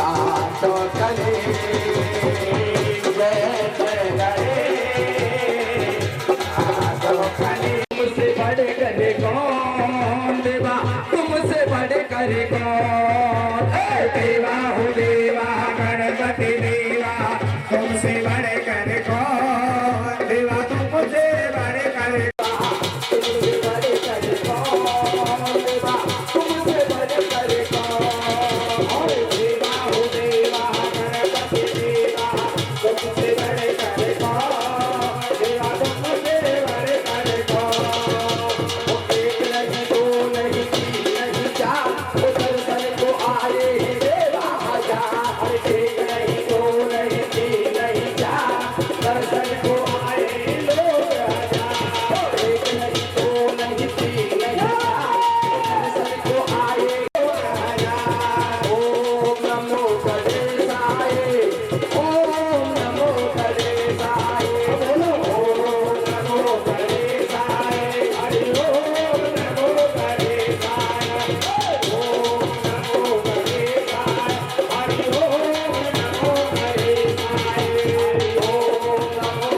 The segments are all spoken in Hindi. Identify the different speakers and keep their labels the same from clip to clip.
Speaker 1: तो करे जय जय करे तुमसे बड़े करे कौन देवा, तुमसे बड़े करे कौन। देवा हो देवा गणपति देवा, तुमसे बड़े करे कौन देवा, तुमसे बड़े करे तुमसे बड़े करे कौन देवा, तुमसे बड़े करे कौन। देवा हो देवा गणपति देवा, तुमसे बड़े करे कौन देवा, तुमसे बड़े करे कौन। एक नहीं दो नहीं तीन नहीं चार, दर्शन को आए देवा हजार। एक नहीं दो नहीं तीन नहीं चार, दर्शन को आए लोग हजार। एक नहीं दो नहीं तीन नहीं चार, दर्शन को आए लोग हजार। ओम नमो गणेशाय, ओम नमो गणेशाय, बोलो ओम नमो गणेशाय, हरि ओम नमो गणेशाय, ओम नमो गणेशाय, हरि ओम नमो गणेशाय, ओम नमो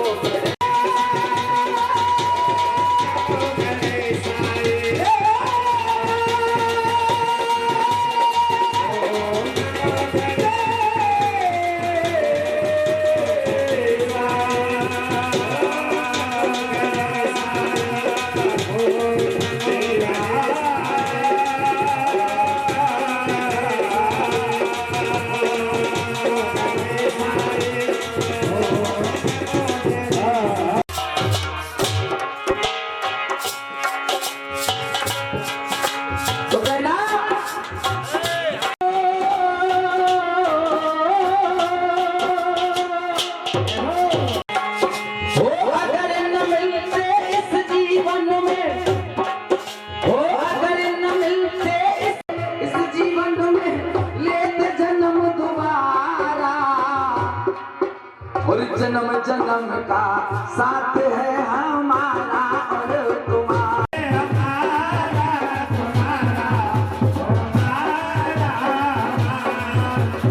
Speaker 1: तो कहना हो अगर न मिलते इस जीवन में, हो अगर न मिलते इस जीवन में, लेते जन्म दोबारा। और जन्म जन्म का साथ है हमारा और तुम्हारा।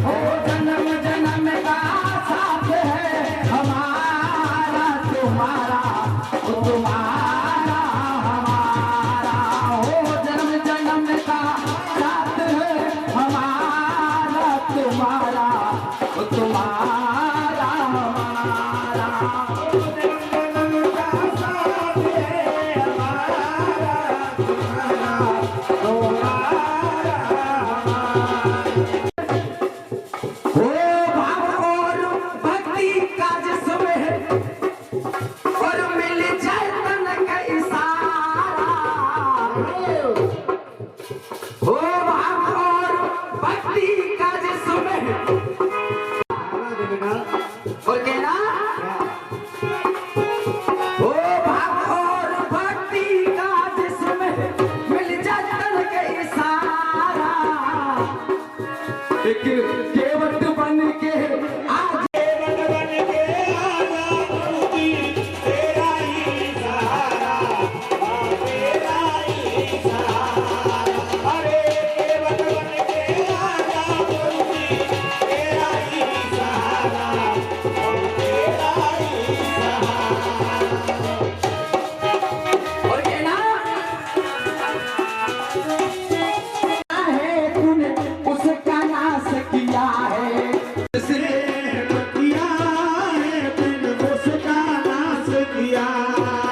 Speaker 1: ओ जन्म जन्म का साथ है हमारा तुम्हारा, ओ तुम्हारा हमारा। ओ जन्म जन्म का साथ है हमारा तुम्हारा, ओ तुम्हारा हमारा। ओ जन्म जन्म का साथ है हमारा तुम्हारा, तुम्हारा हमारा। हो भाव और भक्ति का जिसमें और मिल जाए तन का इशारा। हो भाव और भक्ति का जिसमें और कहना हो भाव और भक्ति का जिसमें मिल जाए तन का इशारा। एक केवट बन के आज केवट बन के आजा प्रभु, तेरा ही सहारा, तेरा ही सहारा। अरे केवट बन के आजा प्रभु, तेरा ही सहारा, तेरा ही सहारा। और कहना है तूने उसका नाश किया है, किया है तूने उसका नाश किया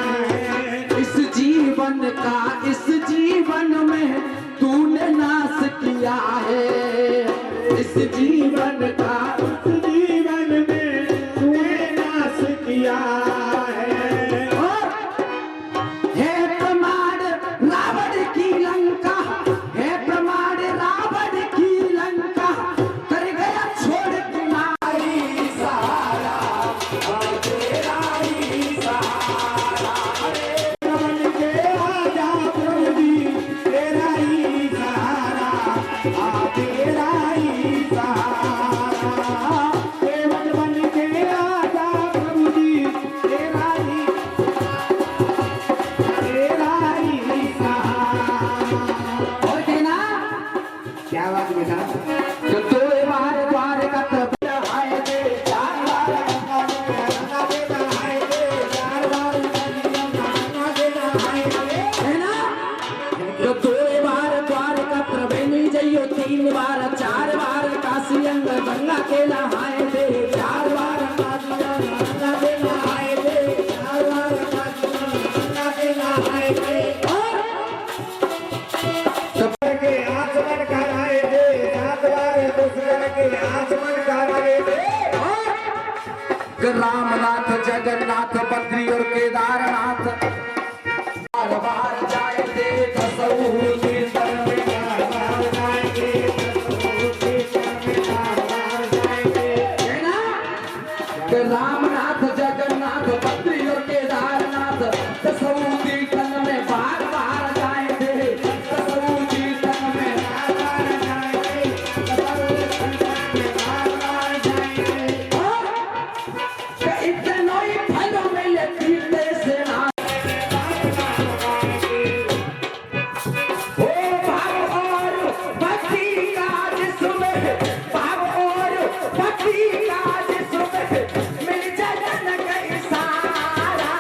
Speaker 1: है। इस जीवन का इस जीवन में तूने नाश किया है, इस जीवन का इस जीवन में तूने नाश किया है। और है प्रमाण रावण की लंका, है प्रमाण रावण की लंका, कर गया छोड़ तुम्हारी सहारा, तेरा ही सहारा। अरे बन के आजा प्रभु जी, तेरा ही सहारा, तेरा ही सहारा। 3 बार 4 बार काशी अंग गंगा के नहाए थे, 4 बार काशी अंग गंगा के नहाए थे, 4 बार काशी अंग गंगा के नहाए थे।
Speaker 2: के आचमन कराए थे, 7 बार दूसरे के आचमन कराए थे।
Speaker 1: रामनाथ जगन्नाथ बद्री और केदारनाथ बार बार जाए थे, कसऊ कीर्तन में बार बार जाए थे, कसऊ कीर्तन में बार बार जाए थे। है ना कि रामनाथ जगन्नाथ बद्री और केदारनाथ कसऊ कीर्तन में बार बार जाए थे, कसऊ कीर्तन में बार बार जाए थे, कसऊ कीर्तन में बार बार जाए थे। इतना ही फलों में लकीरते से ना हो भाव और भक्ति का जिसमें, भाव और भक्ति का जिसमें मिल जाए कई सारा।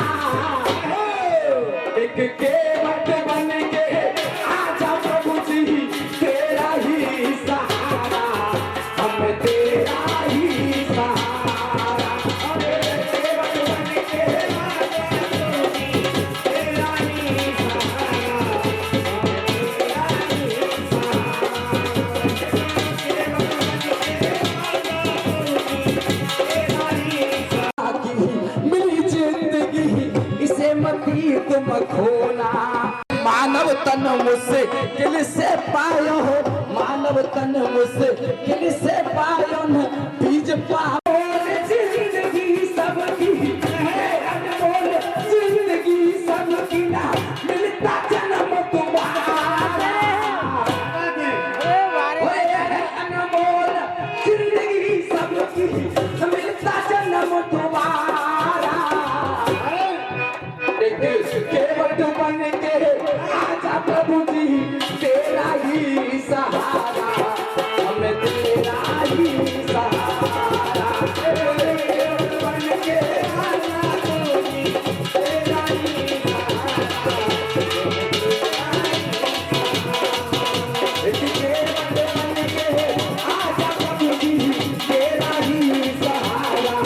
Speaker 1: एक केवट बन के आजा प्रभु जी, तेरा ही सहारा, हम तेरा ही सहारा। तुम खोना मानव तन मुझसे किल से पायो हो, मानव तन मुझसे किल से पायो न बीज पाओ। जिंदगी सबकी है अनमोल, जिंदगी सबकी ना मिलता जन्म तुम्हारा। अनमोल जिंदगी सबकी मिलता जन्म तुम्हारा। केवट बन के आजा प्रभु जी, तेरा ही सहारा, हमें तेरा ही सहारा। केवट बन के आजा प्रभु जी, तेरा ही सहारा, केवट बन के आजा प्रभु जी, तेरा ही सहारा,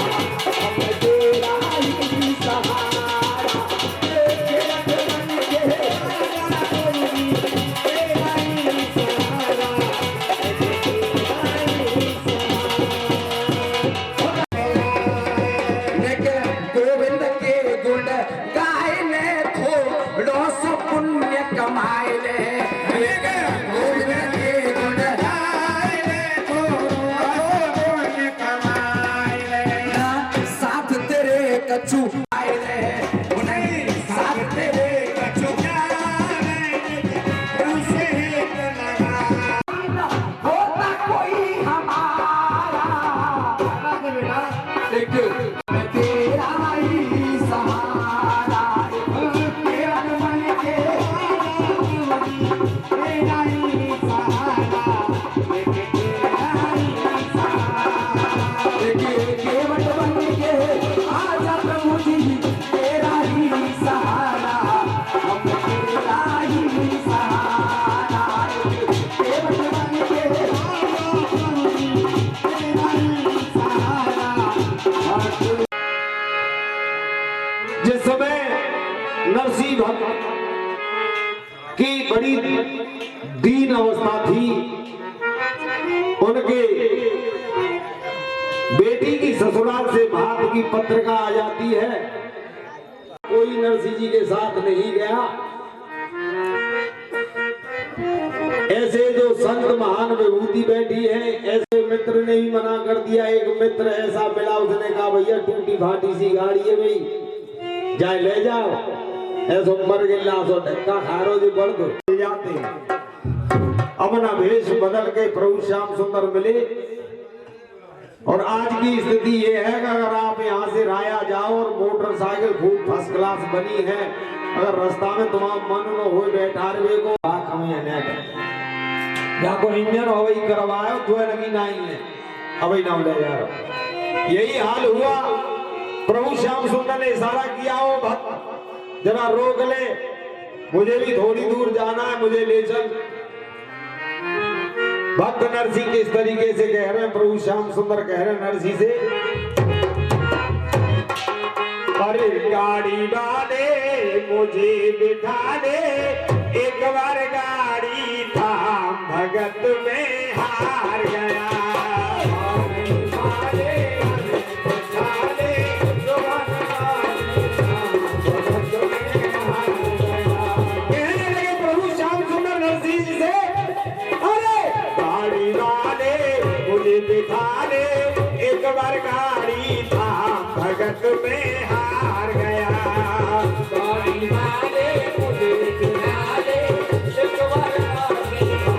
Speaker 1: हमें तेरा ही सहारा। गोविंद के गुण गाय ले थोड़ो सो पुण्य कमाए ले, गोविंद के गुण गाय ले थोड़ो पुण्य कमाए ले। साथ तेरे कछु आए ले, साथ तेरे कछु होता कोई हमारा। तेरा ही सहारा, केवट बन के तेरा ही सहारा, तेरा ही सहारा। केवट बन के आजा प्रभु जी, तेरा ही सहारा, हम तेरा ही सहारा। केवट बन के आजा प्रभु जी, तेरा ही सहारा।
Speaker 2: जिस समय नरसिंह भक्त की बड़ी दीन अवस्था थी, उनके बेटी की ससुराल से भात की पत्रिका आ जाती है, कोई नरसिंह जी के साथ नहीं गया। ऐसे जो संत महान विभूति बैठी है, ऐसे मित्र ने भी मना कर दिया। एक मित्र ऐसा मिला, उसने कहा भैया टूटी फाटी सी गाड़ी है भाई, जाए ले जाओ, ऐसो मर गिला सो ढक्का खारो जो बढ़ दो जाते हैं। अपना भेष बदल के प्रभु श्याम सुंदर मिले। और आज की स्थिति ये है कि अगर आप यहाँ से राया जाओ और मोटरसाइकिल खूब फर्स्ट क्लास बनी है, अगर रास्ता में तुम्हारा मन न हो बैठा रहे को यहाँ को इंजन हो वही करवायो तो लगी नहीं है, अब नाम ले जा रहा। यही हाल हुआ। प्रभु श्याम सुंदर ने इशारा किया, हो भक्त जरा रोक ले, मुझे भी थोड़ी दूर जाना है, मुझे ले चल। भक्त नरसी किस तरीके से कह रहे हैं, प्रभु श्याम सुंदर कह रहे हैं नरसी से, अरे गाड़ी वाले मुझे बिठा दे, एक बार गाड़ी था भगत में हार गया। कहने लगे प्रभु श्याम सुंदर नरसी जी से, अरे गाड़ी वाले मुझे बिठा दे, एक बार गाड़ी था भगत में हार गया। गाड़ी वाले मुझे बिठा दे, एक बार गाड़ी था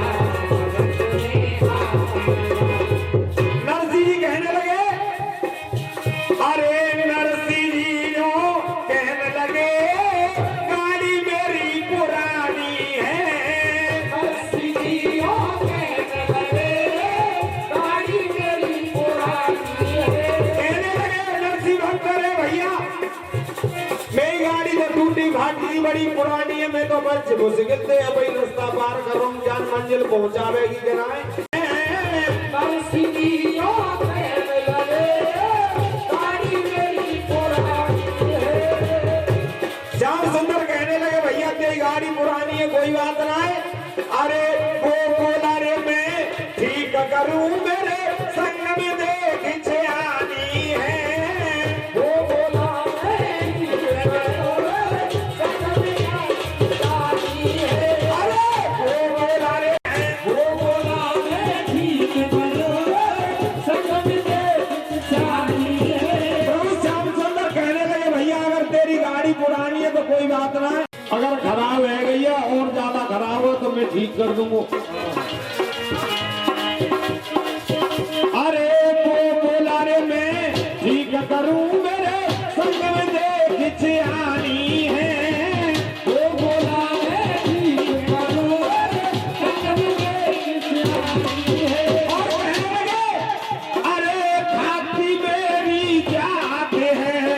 Speaker 2: भगत में हार गया। नरसी जी कहने लगे, अरे नरसी जी नो कहने लगे, गाड़ी मेरी पुरानी है। नरसी जी नो कहने लगे, गाड़ी मेरी पुरानी है। कहने लगे नरसी भक्त, अरे भैया मेरी गाड़ी तो टूटी भाटी बड़ी पुरानी है, मैं तो बच मुश्किल से अब रास्ता पार करूं, जान मंजिल पहुंचावेगी कराए। नरसी जी नो कहने लगे, गाड़ी मेरी पुरानी है। श्याम सुंदर कहने लगे, भैया तेरी गाड़ी पुरानी है कोई बात ना है, अरे वो बोला रे मैं ठीक करूं, मेरे संग में देख छानी है। वो बोला मैं ठीक करूं, संग में छानी है। अरे वो बोला रे, वो बोला मैं ठीक करूं, संग में देख छानी है। प्रभु श्याम सुंदर कहने लगे, भैया अगर तेरी गाड़ी पुरानी है तो कोई बात ना है, अगर खराब है गई है और ज्यादा खराब हो तो मैं ठीक कर दूंगा। अरे वो बोला रे मैं ठीक करूं, मेरे संग में देख छानी है। वो बोला मैं ठीक करूं, संग में देख छानी है। और कहने लगे, अरे खाती मेरी जाते हैं,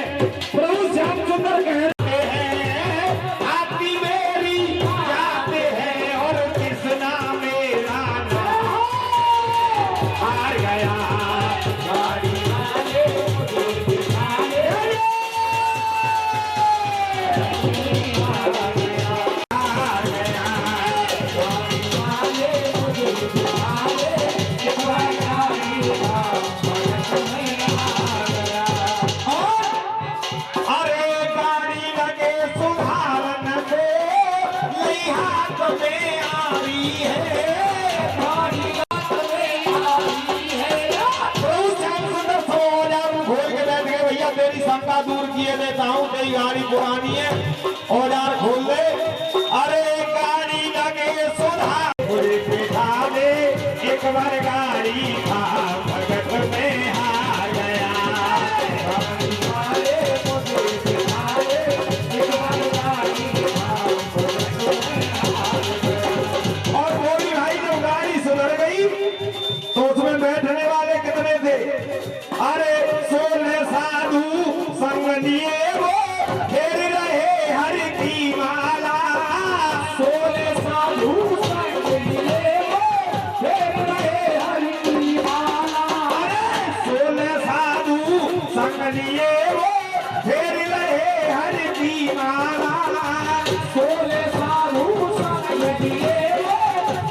Speaker 2: प्रभु श्याम सुंदर कहते हैं, खाती मेरी जाते हैं, और कृष्णा मेरा नाम हार गया। गाड़ी वाले मुझे बिठा दे, हार गया, हार गया। गाड़ी वाले मुझे बिठा दे, एक बार गाड़ी था भगत में हार गया। अरे गाड़ी लगे सुधारन को, यही हाथ में आ रही है। गाड़ी हाथ में आ रही है। प्रभु श्याम सुंदर औजार खोल के बैठ गए, भैया तेरी शंका दूर किए देता हूँ, तेरी गाड़ी पुरानी है, औजार खोल दे। अरे गाड़ी लगे सुधार, मुझे बिठा दे, एक बार गाड़ी था भगत में हार गया। गाड़ी वाले मुझे बिठा दे, एक बार गाड़ी था भगत में हार गया। और बोली भाई जब गाड़ी सुधर गई तो उसमें बैठने वाले कितने थे, अरे 16 साधु संग लिए वो फेर रहे हरि की माला। 16 साधु संग लिए वो फेर रहे हरि की माला। अरे 16 साधु संग लिए वो फेर रहे हरि की माला। 16 साधु संग लिए वो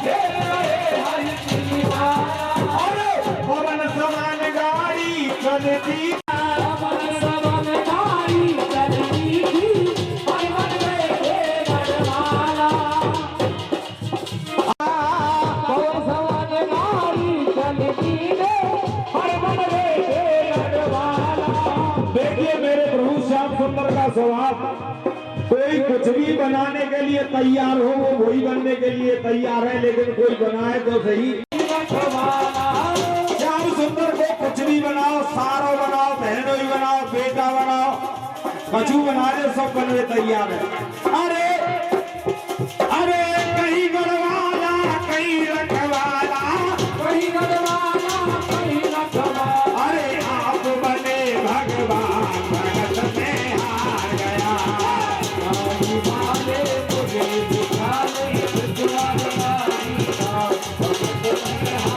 Speaker 2: फेर रहे हरि की माला। अरे पवन समान गाड़ी चलती, पवन समान गाड़ी चलती थी, हरि मन बैठे गढ़वाला। पवन समान गाड़ी चलती थी, हरि मन बैठे गढ़वाला। देखिए मेरे प्रभु श्याम सुंदर का स्वभाव, कोई कुछ भी बनाने के लिए तैयार हो वो वही बनने के लिए तैयार है, लेकिन कोई बनाए तो सही। श्याम सुंदर को कुछ भी बनाओ, सारो बनाओ, बहनों ही बनाओ, बेटा बनाओ, कछु बना दे, सब बनने तैयार है। अरे अरे कहीं गढ़वाला कहीं रखवाला, कहीं गढ़वाला कहीं रखवाला। अरे आप बने भगवान, भगत में हार गया। गाड़ी वाले मुझे बिठा दे, एक बार गाड़ी था भगत में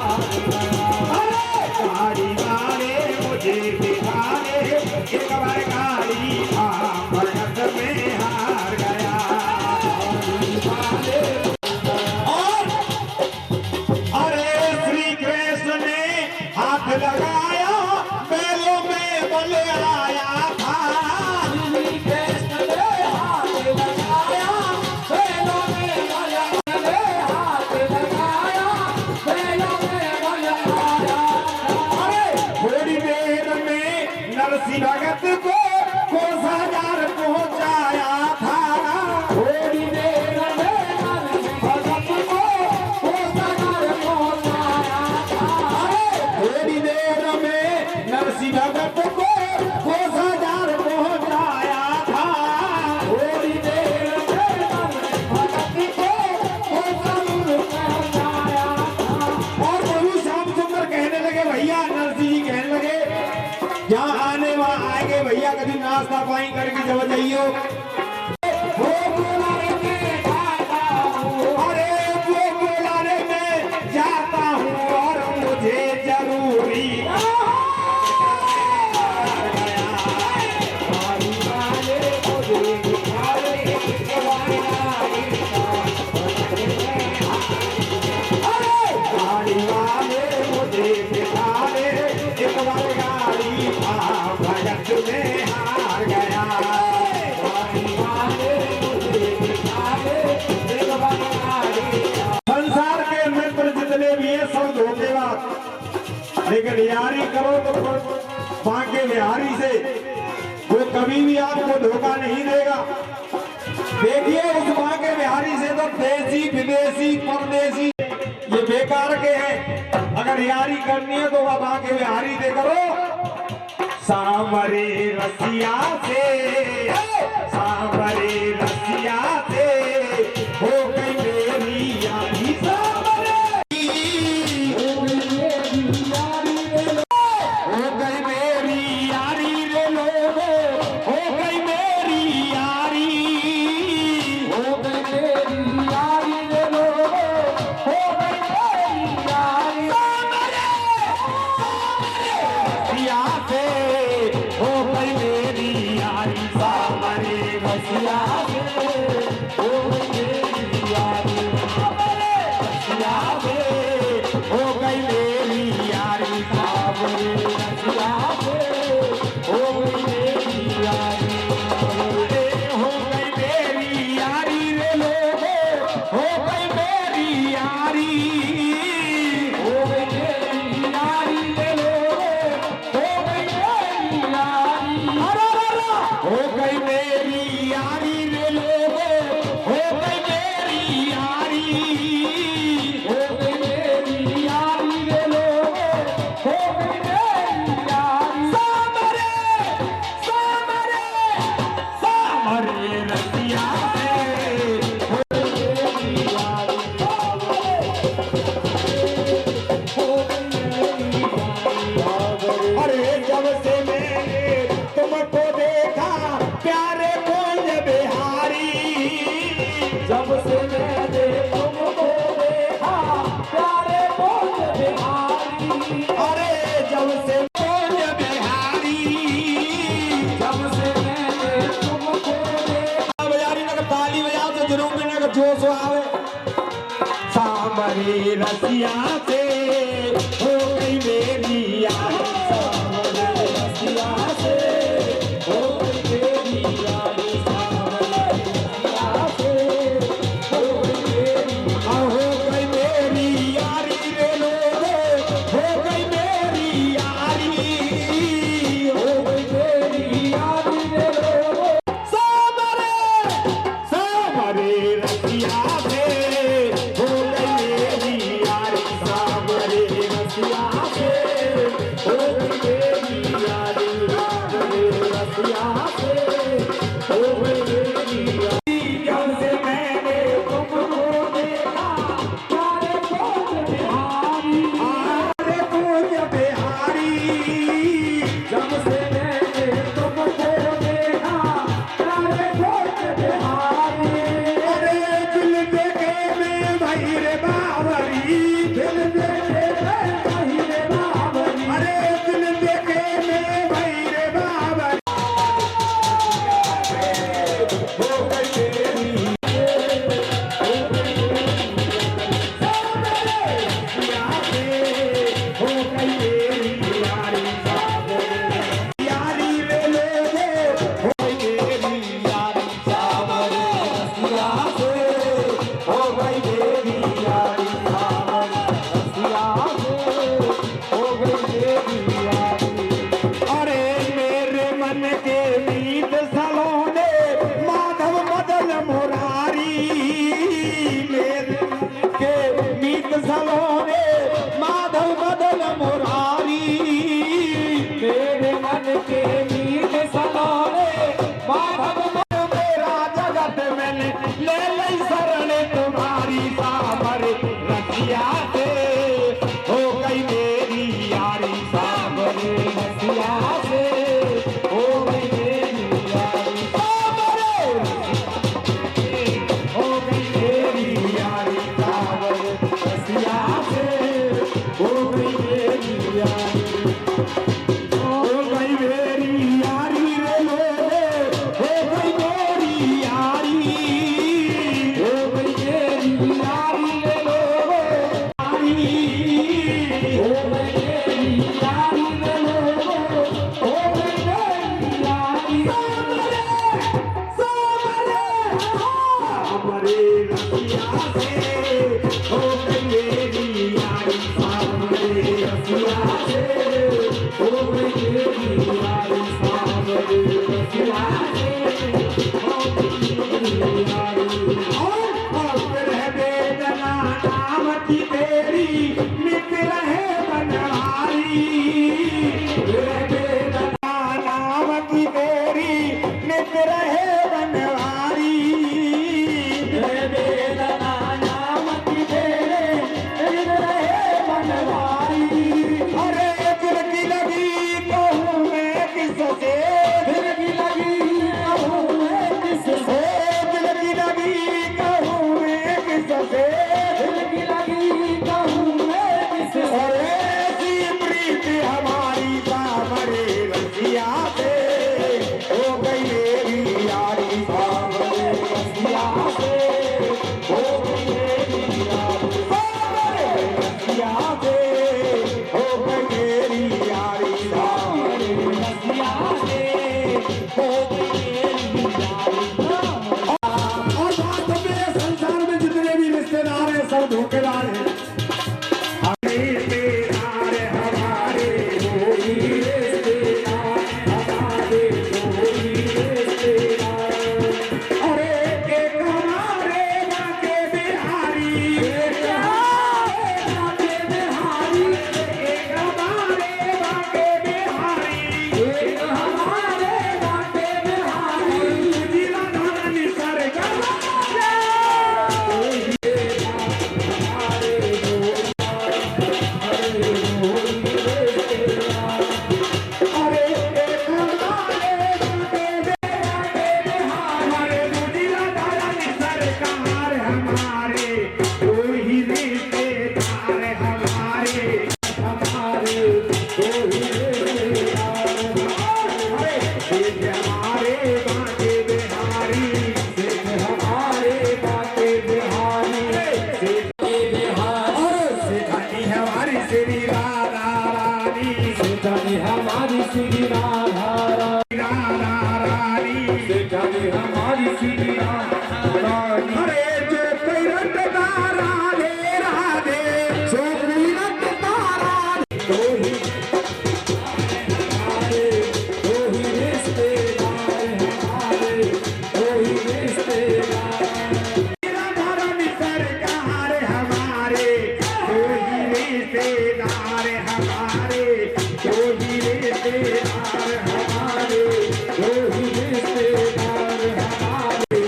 Speaker 3: लगाया बैलों में बल आया था।
Speaker 1: श्री कृष्ण ने हाथ लगाया बैलों में बल आया, हाथ लगाया बैलों में बल आया।
Speaker 3: अरे थोड़ी देर में नरसिंह भगत को कोषागार पहुंचाया था।
Speaker 1: थोड़ी देर में नरसिंह भगत को कोषागार पहुंचाया था।
Speaker 3: थोड़ी देर में नरसिंह भगत को कोषागार पहुंचाया था।
Speaker 1: थोड़ी देर में नरसिंह भगत को कोषागार पहुंचाया था।
Speaker 3: और प्रभु श्याम सुंदर कहने लगे, भैया नरसिंह जी कहने लगे, जहाँ आने वहाँ आएंगे भैया, कभी नाश्ता पानी करके जब जाइयो।
Speaker 1: वो बुलाने में जाता हूँ,
Speaker 3: अरे वो बुलाने में जाता हूँ और मुझे जरूरी
Speaker 1: गाड़ी वाले मुझे दिखावे, गाड़ी
Speaker 3: गाड़ी वाले मुझे दिखा दे, एक बार गाड़ी था भगत में हार गया।
Speaker 1: वाले मुझे दिखावे, एक बार गाड़ी
Speaker 3: संसार के मित्र जितने भी हैं सब धोखेबाज, लेकिन यारी करो तो बांके बिहारी से वो कभी भी आपको धोखा नहीं देगा। देखिए उस बांके बिहारी से तो देसी विदेशी परदेशी ये बेकार के हैं। अगर यारी करनी है तो वह बांके बिहारी से करो। सामरे रसिया से, सामरे रसिया से हो गई मेरी यारी। सामरे हो गई मेरी यारी रे लोगो, हो गई मेरी यारी,
Speaker 1: हो गई मेरी यारी रे लोगो, हो गई मेरी यारी।
Speaker 3: रसिया से हो गई मेरी यारी। सामरे रसिया से
Speaker 1: हो गई मेरी यारी,
Speaker 3: रसिया से हो गई मेरी यारी। सामरे
Speaker 1: रसिया से हो गई मेरी यारी।
Speaker 3: अरे हो गई मेरी यारी रे लोगो, हो गई मेरी यारी,
Speaker 1: हो गई मेरी यारी रे लोगो, हो गई मेरी यारी।
Speaker 3: हो गई मेरी यारी रे लोगो, हो गई मेरी यारी,
Speaker 1: हो गई मेरी यारी रे लोगो, हो गई मेरी यारी।
Speaker 3: सामरे सामरे सामरे रसिया से
Speaker 1: हो गई मेरी यारी, हो गई मेरी यारी।
Speaker 3: अरे जब से मैंने तुमको देखा प्यारे कुंज बिहारी।
Speaker 1: जब से मैंने तुमको देखा प्यारे कुंज बिहारी।
Speaker 3: अरे जब से कुंज बिहारी,
Speaker 1: जब से मैंने तुमको देखा
Speaker 3: बजारी ना ताली बजाओ तो जुनून में ना जोश आवे। सामरी रसिया से हो गई मेरी यारी।
Speaker 1: सामने रसिया से हो गई मेरी यारी। सामने रसिया से हो गई मेरी
Speaker 3: हो गई मेरी यारी रे लोगो, हो गई मेरी यारी,
Speaker 1: हो गई मेरी यारी रे लोगो।
Speaker 3: सामरे सामरे रसिया से हो गई मेरी यारी।
Speaker 1: के मीत सलोरे माधव मेरा जगत में ले ले शरण तुम्हारी सामरे रसिया से हो गई मेरी यारी सामरे रसिया से हो गई मेरी यारी सामरे हो गई मेरी यारी सामरे रसिया से हो गई मेरी यारी हो गई मेरी यारी रे लोगे हो गई मेरी यारी हो गई मेरी यारी रे लोगे यारी हो गई मेरी यारी रे लोगे हो गई मेरी यारी सामरे रसिया से हो गई मेरी यारी सामरे रसिया से हो गई मेरी यारी सामरे रसिया से हो गई मेरी यारी और रह बेदना नाम की तेरी नित रहे बनवारी रह बेदना नाम की तेरी नित रहे बनवारी रह बेदना नाम की तेरे नित रहे बनवारी अरे दिल की लगी कहूँ मैं किससे दिल की लगी कहूँ मैं किससे दिल की लगी कहूँ मैं किससे दिल की लगी कहूँ मैं किससे अरे ऐसी प्रीत हमारी सामरे रसिया से हो गई मेरी यारी सामरे रसिया से हो गई मेरी यारी सामरे रसिया से हो गई मेरी यारी सामरे रसिया से हो गई मेरी यारी और बात तो मेरे संसार में जितने भी रिश्तेदार हैं सब धोखेदार हैं रिश्तेदार हमारे कोई रिश्तेदार हमारे कोई रिश्तेदार अरे एक हमारे बाके बिहारी एक हमारे बाके बिहारी एक हमारे बाके बिहारी एक हमारे बाके बिहारी जिला धनी सरकार अरे एक हमारे बाके हमारे जिला धनी सरकार हमारे कोई ही रिश्तेदार हमारे हमारे कोई रिश्तेदार हमारे सिर्फ हमारे बाके बिहारी सिर्फ हमारे बाके बिहारी सिर्फ बिहार सिखानी हमारी श्री राधा रानी सिखानी हमारी श्री राधा रानी सिखानी हमारी श्री राधा रानी अरे जो कोई रटता राधे राधे जो कोई रटता राधे तो ही हमारे तो ही रिश्तेदार हमारे तो ही रिश्तेदार धर्म सरकार हमारे तो ही रिश्तेदार हमारे तो ही रिश्तेदार हमारे तो ही रिश्तेदार हमारे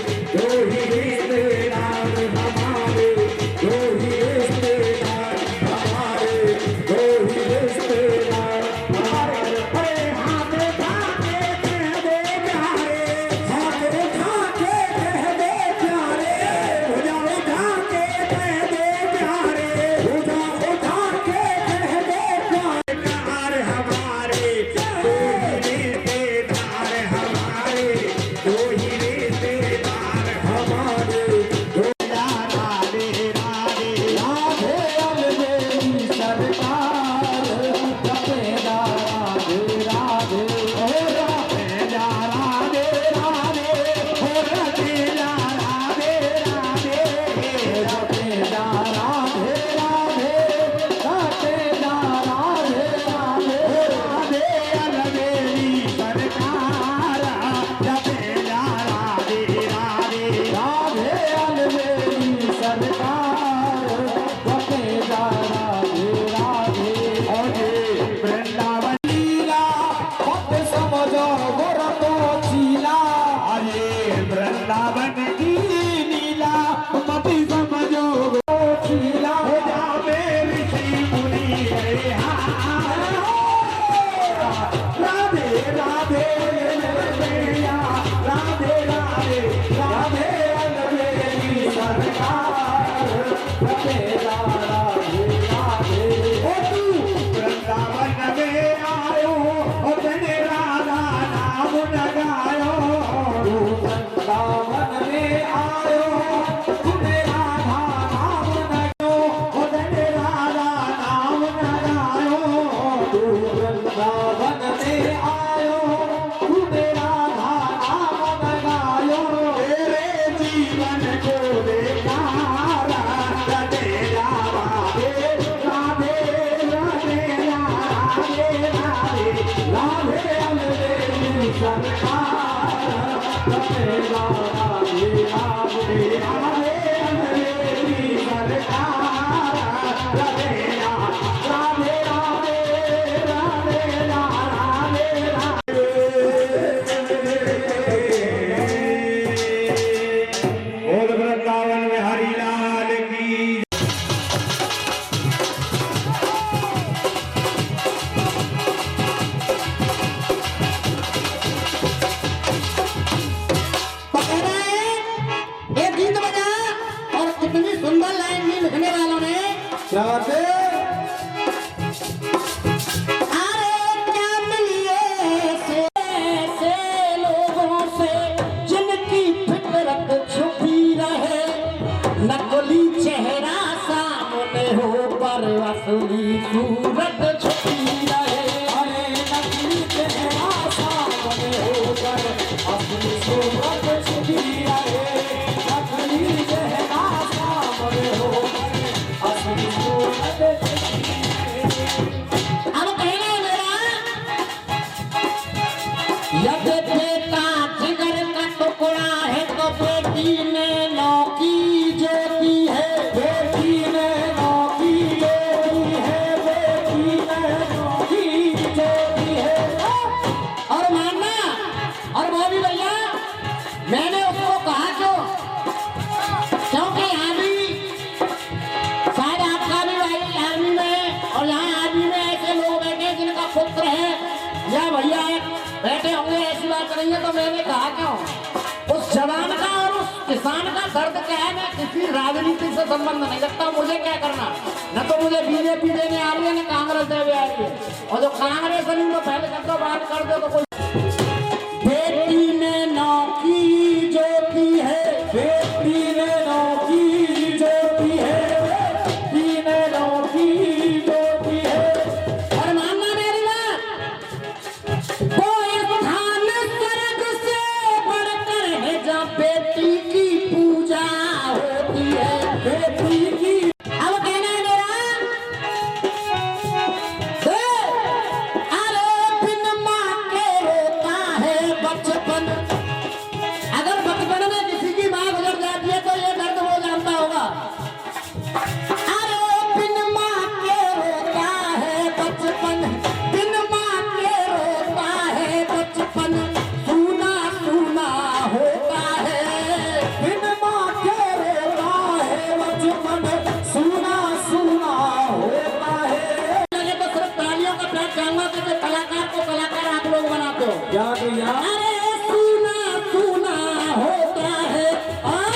Speaker 1: तू वृंदावन में आयो, तू मेरा धारा मन गायो, तेरे जीवन को देखा राधे राधे राधे राधे राधे राधे राधे सरकार राधे राधे राधे राधे सरकार राधे राधे राधे राधे
Speaker 3: बोल वृंदावन में हरि लाल की।
Speaker 4: एक गीत बजा और कितनी सुंदर लाइन भी लिखने वालों ने।
Speaker 1: क्या बात है?
Speaker 4: अरे क्या मिलिए ऐसे लोगों से जिनकी फितरत छुपी रहे, नकली चेहरा सामने हो पर असली सूरत छुपी रहे।
Speaker 1: अरे नकली चेहरा सामने होकर अपनी सूरत छुपी रहे, नकली चेहरा सामने होकर अपनी सूरत छुपी रहे।
Speaker 4: अब कहना मेरा यद बेटा जिगर का टुकड़ा है तो बेटी में लौकी ज्योति है,
Speaker 1: बेटी ने नौकी जोड़ी है, बेटी ने नौकी जोड़ी है।
Speaker 4: और मानना। और वो भी भैया मैंने उसको कहा क्योंकि यहाँ भी शायद आपका भी भाई आर्मी में और यहाँ आर्मी में ऐसे लोग बैठे जिनका पुत्र है या भैया बैठे होंगे, ऐसी बात नहीं है। तो मैंने कहा क्यों उस जवान का और उस किसान का दर्द क्या है, मैं किसी राजनीति से संबंध नहीं रखता। मुझे क्या करना, न तो मुझे बीजेपी देने आ रही है न कांग्रेस देने आ रही है। और जो कांग्रेस है तो पहले कर दो, बात कर दो तो कोई। बेटी में नौकी ज्योति है,
Speaker 1: बेटी ने नौकी जोड़ी है, बेटी ने नौकी जोड़ी है।
Speaker 4: और मानना मेरी बात, वो स्थान स्वर्ग से बढ़कर है जहाँ बेटी की पूजा होती है,
Speaker 1: बेटी की
Speaker 4: अब कहना है मेरा अरे बिन माँ के होता है बचपन। अगर बचपन में किसी की माँ गुजर जाती है तो ये दर्द वो जानता होगा। अरे बिन माँ के होता है बचपन, बिन माँ के होता है बचपन, सूना सूना होता है।
Speaker 1: बिन माँ के होता है बचपन, सूना सूना होता है।
Speaker 4: लगे तो सिर्फ तालियों का प्यार चाहूंगा कि जो कलाकार को कलाकार आप लोग बनाते हो।
Speaker 1: क्या भैया?
Speaker 4: अरे सूना सूना होता है और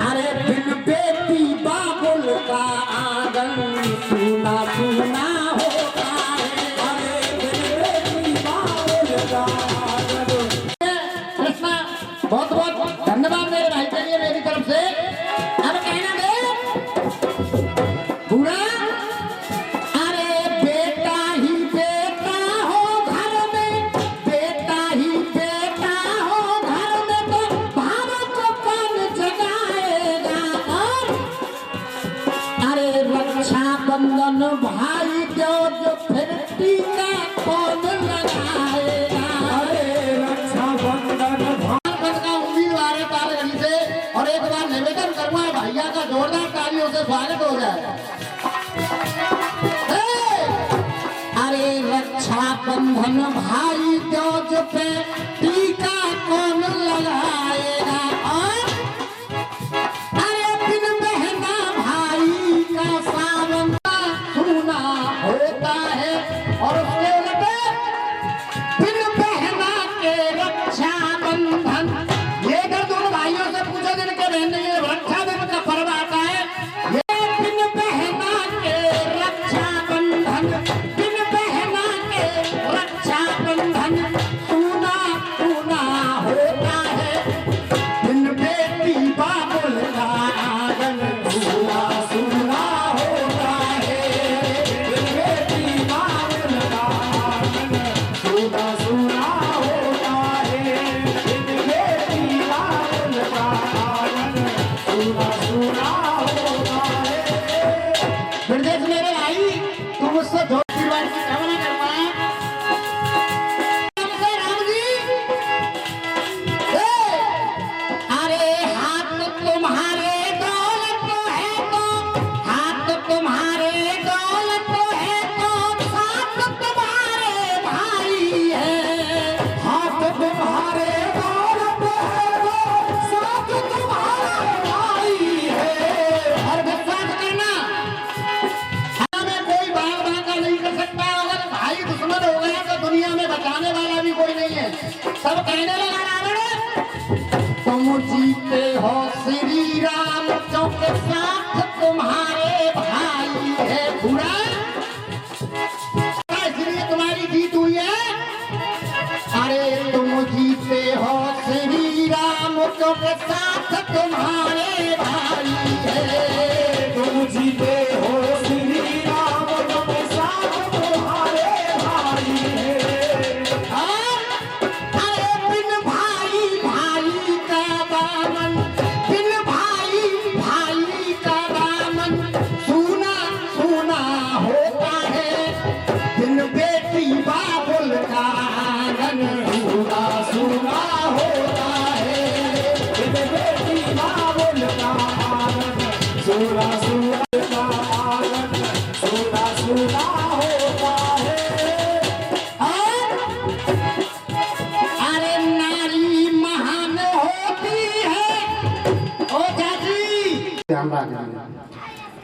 Speaker 4: अरे बिन बेटी बाबुल का आंगन सूना सूना होता है।
Speaker 1: अरे बिन बेटी बाबुल का आंगन।
Speaker 4: कृष्णा बहुत बहुत धन्यवाद मेरे भाई के लिए मेरी तरफ से। अब कहना दे पूरा अरे बेटा ही बेटा हो घर में, बेटा ही बेटा हो घर में तो भारत कौन जगाएगा। और अरे रक्षा बंधन भाई जो फिर टीका कौन लगाएगा।
Speaker 1: अरे रक्षा बंधन
Speaker 4: पद का उम्मीदवार है तारगढ़ी से। और एक बार निवेदन करूंगा भैया का जोरदार तालियों से स्वागत हो जाए। अरे रक्षा बंधन भाई जोज पे टीका कौन लगाएगा। और अरे बिन बहना भाई का सावन सुना होता है। और उसके उलट बिन बहना के रक्षा बंधन, ये अगर दोनों भाइयों से पूछो जिनके बहन नहीं है रक्षा बंधन का पर्व आता है, ये बिन बहना के रक्षा बंधन, बिन बहना के रक्षा बंधन सुना सुना होता है। बिन बेटी बाबुल का आंगन सुना सुना होता है। बिन बेटी नहीं कर सकता। अगर भाई दुश्मन हो गया तो दुनिया में बचाने वाला भी कोई नहीं है। सब कहने लगा रावण, तुम जीते हो श्री राम के साथ तुम्हारे भाई है बुरा, इसलिए तुम्हारी जीत हुई है। अरे तुम जीते हो श्री राम के साथ तुम्हारे भाई है।
Speaker 1: तुम जीते हो श्री राम के साथ तुम्हारे भाई है।
Speaker 4: अरे बिन भाई भाई का दामन, बिन भाई भाई का दामन सूना सूना होता है। बिन बेटी बाबुल का आंगन सूना सूना होता है।
Speaker 1: बिन बेटी बाबुल का आंगन सूना सूना का आंगन सूना सूना होता है।
Speaker 4: अरे नारी महान होती है। ओ जाजी ध्यान रखना।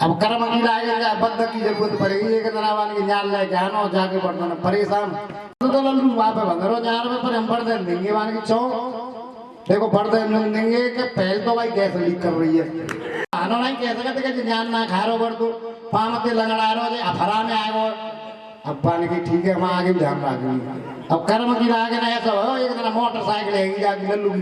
Speaker 4: अब कर्म की लागेगा, बद्ध की जरूरत पड़ेगी। एक दरावान की जान लेके आना जाके पढ़ना परेशान तो लल्लू वहां पे बंद रहो 4 रुपए पर हम पढ़ देंगे मान की 100 देखो पढ़ देंगे कि पहले तो भाई गैस लीक कर रही है। आनो नहीं कह सकते कि जान ना खा रो बढ़ दो पामते लगड़ा रो जे अफरा में आए वो अब पानी की ठीक है हम आगे ध्यान रखेंगे। अब कर्म की लागे ना ऐसा हो एक दिन मोटरसाइकिल है जाके लल्लू की